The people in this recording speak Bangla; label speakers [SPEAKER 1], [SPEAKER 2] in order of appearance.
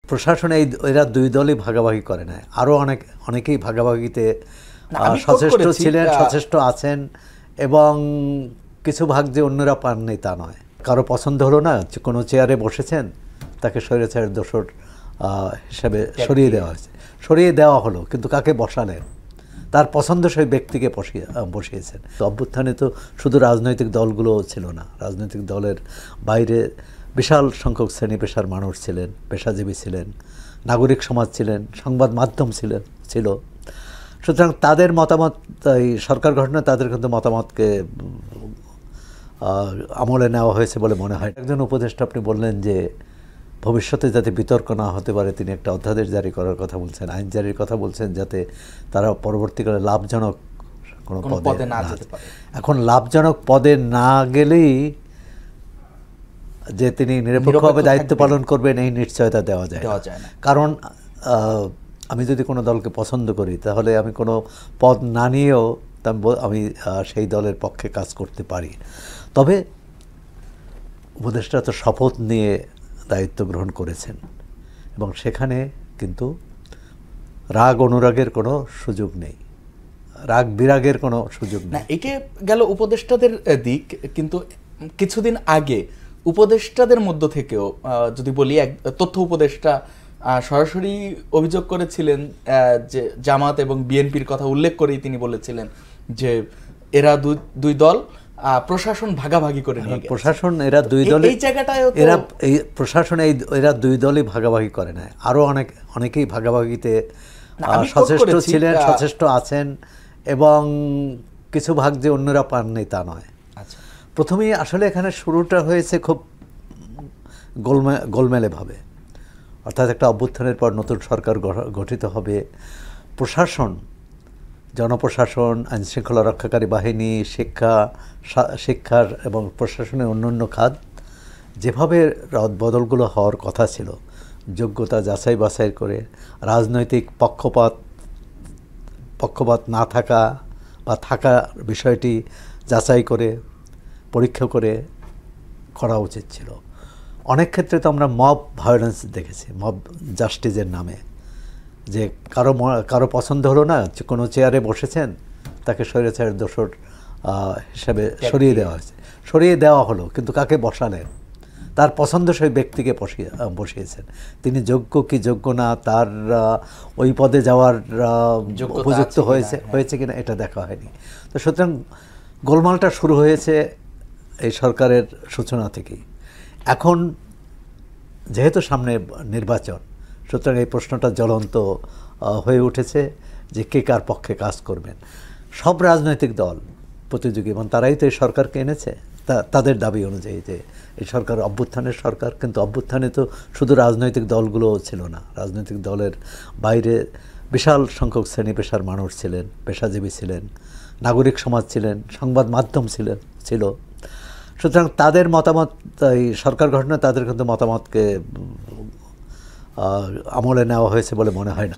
[SPEAKER 1] প্রশাসনে এরা দুই দলই ভাগাভাগি করে না, আরও অনেকেই ভাগাভাগিতে সচেষ্ট ছিলেন, সচেষ্ট আছেন, এবং কিছু ভাগ যে অন্যরা পাননি তা নয়। কারো পছন্দ হলো না, কোনো চেয়ারে বসেছেন, তাকে স্বৈরাচারের দোসর হিসাবে সরিয়ে দেওয়া হলো, কিন্তু কাকে বসালেন? তার পছন্দসই ব্যক্তিকে বসিয়েছেন। তো অভ্যুত্থানে তো শুধু রাজনৈতিক দলগুলো ছিল না, রাজনৈতিক দলের বাইরে বিশাল সংখ্যক শ্রেণী পেশার মানুষ ছিলেন, পেশাজীবী ছিলেন, নাগরিক সমাজ ছিলেন, সংবাদ মাধ্যম ছিল। সুতরাং তাদের মতামত, এই সরকার গঠনে তাদের কিন্তু মতামতকে আমলে নেওয়া হয়েছে বলে মনে হয়। একজন উপদেষ্টা আপনি বললেন যে ভবিষ্যতে যাতে বিতর্ক না হতে পারে তিনি একটা অধ্যাদেশ জারি করার কথা বলছেন, আইন জারির কথা বলছেন, যাতে তারা পরবর্তীকালে লাভজনক কোনো পদে না যেতে পারে। এখন লাভজনক পদে না গেলেই যে তিনি নিরপেক্ষভাবে দায়িত্ব পালন করবেন এই নিশ্চয়তা দেওয়া যায় না। কারণ আমি যদি কোনো দলকে পছন্দ করি তাহলে আমি কোনো পদ না নিয়েও আমি সেই দলের পক্ষে কাজ করতে পারি। তবে উপদেষ্টা তো শপথ নিয়ে দায়িত্ব গ্রহণ করেছেন, এবং সেখানে কিন্তু রাগ অনুরাগের কোনো সুযোগ নেই, রাগ বিরাগের কোনো সুযোগ নেই।
[SPEAKER 2] এটা গেল উপদেষ্টাদের দিক, কিন্তু কিছুদিন আগে উপদেষ্টাদের মধ্য থেকেও যদি বলি, এক তথ্য উপদেষ্টা সরাসরি অভিযোগ করেছিলেন যে জামাত এবং বিএনপির কথা উল্লেখ করেই তিনি বলেছিলেন যে এরা দুই দল প্রশাসন ভাগাভাগি করে নিয়ে গেছে।
[SPEAKER 1] প্রশাসন এরা দুই দল, এই জায়গাটায় প্রশাসন এরা দুই দলই ভাগাভাগি করে না, আরও অনেকেই ভাগাভাগিতে সচেষ্ট ছিলেন, সচেষ্ট আছেন, এবং কিছু ভাগ যে অন্যরা পাননি তা নয়। প্রথমেই আসলে এখানে শুরুটা হয়েছে খুব গোলমেলেভাবে, অর্থাৎ একটা অভ্যুত্থানের পর নতুন সরকার গঠিত হবে, প্রশাসন, জনপ্রশাসন, আইনশৃঙ্খলা রক্ষাকারী বাহিনী, শিক্ষার এবং প্রশাসনের অন্যান্য খাত যেভাবে রদবদলগুলো হওয়ার কথা ছিল, যোগ্যতা যাচাই বাছাই করে, রাজনৈতিক পক্ষপাত না থাকা বা থাকা বিষয়টি যাচাই করে পরীক্ষা করে করা উচিত ছিল। অনেক ক্ষেত্রে তো আমরা মব ভায়োলেন্স দেখেছি, মব জাস্টিসের নামে, যে কারো পছন্দ হলো না, কোনো চেয়ারে বসেছেন, তাকে স্বৈরাচারের দোসর হিসাবে সরিয়ে দেওয়া হলো, কিন্তু কাকে বসালেন? তার পছন্দসই ব্যক্তিকে বসিয়েছেন। তিনি যোগ্য কি যোগ্য না, তার ওই পদে যাওয়ার উপযুক্ত হয়েছে কিনা এটা দেখা হয়নি। তো সুতরাং গোলমালটা শুরু হয়েছে এই সরকারের সূচনা থেকেই। এখন যেহেতু সামনে নির্বাচন, সুতরাং এই প্রশ্নটা জ্বলন্ত হয়ে উঠেছে যে কে কার পক্ষে কাজ করবেন। সব রাজনৈতিক দল প্রতিযোগী, এবং তারাই তো এই সরকারকে এনেছে তাদের দাবি অনুযায়ী, যে এই সরকার অভ্যুত্থানের সরকার, কিন্তু অভ্যুত্থানে তো শুধু রাজনৈতিক দলগুলো ছিল না, রাজনৈতিক দলের বাইরে বিশাল সংখ্যক শ্রেণী পেশার মানুষ ছিলেন, পেশাজীবী ছিলেন, নাগরিক সমাজ ছিলেন, সংবাদ মাধ্যম ছিল। সুতরাং তাদের মতামত, এই সরকার গঠনে তাদের কিন্তু মতামতকে আমলে নেওয়া হয়েছে বলে মনে হয় না।